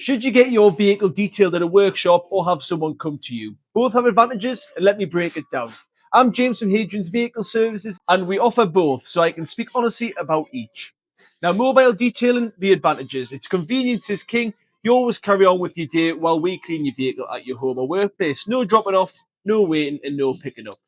Should you get your vehicle detailed at a workshop or have someone come to you? Both have advantages, and let me break it down. I'm James from Hadrian's Vehicle Services, and we offer both, so I can speak honestly about each. Now, mobile detailing, the advantages. It's convenience is king. You always carry on with your day while we clean your vehicle at your home or workplace. No dropping off, no waiting, and no picking up.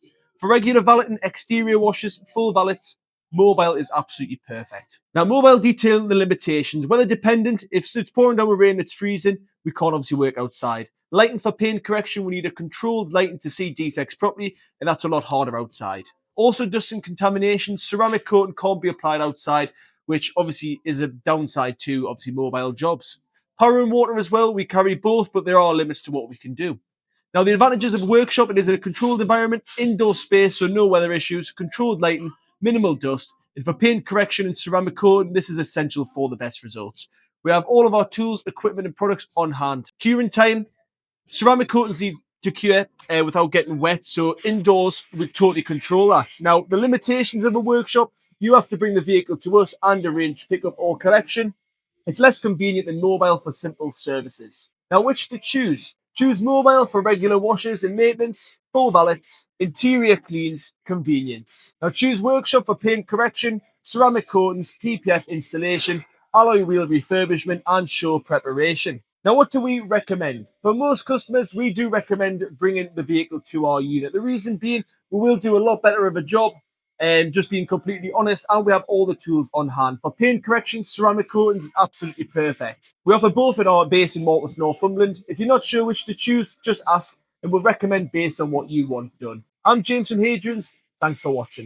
For regular valeting, exterior washes, full valets, mobile is absolutely perfect. Now, mobile detailing, the limitations. Weather dependent, if it's pouring down with rain, it's freezing, we can't obviously work outside. Lighting for paint correction, we need a controlled lighting to see defects properly, and that's a lot harder outside. Also, dust and contamination, ceramic coating can't be applied outside, which obviously is a downside to obviously mobile jobs. Power and water as well, we carry both, but there are limits to what we can do. Now, the advantages of a workshop, it is a controlled environment, indoor space, so no weather issues, controlled lighting, minimal dust. And for paint correction and ceramic coating, this is essential for the best results. We have all of our tools, equipment, and products on hand. Curing time, ceramic coatings need to cure without getting wet, so indoors, we totally control that. Now, the limitations of a workshop, you have to bring the vehicle to us and arrange pickup or collection. It's less convenient than mobile for simple services. Now, which to choose? Choose mobile for regular washes and maintenance, full valets, interior cleans, convenience. Now, choose workshop for paint correction, ceramic coatings, PPF installation, alloy wheel refurbishment, and show preparation. Now, what do we recommend? For most customers, we do recommend bringing the vehicle to our unit. The reason being, we will do a lot better of a job, and just being completely honest, and we have all the tools on hand. For paint correction, ceramic coatings is absolutely perfect. We offer both at our base in Morpeth, Northumberland. If you're not sure which to choose, just ask, and we'll recommend based on what you want done. I'm James from Hadrian's. Thanks for watching.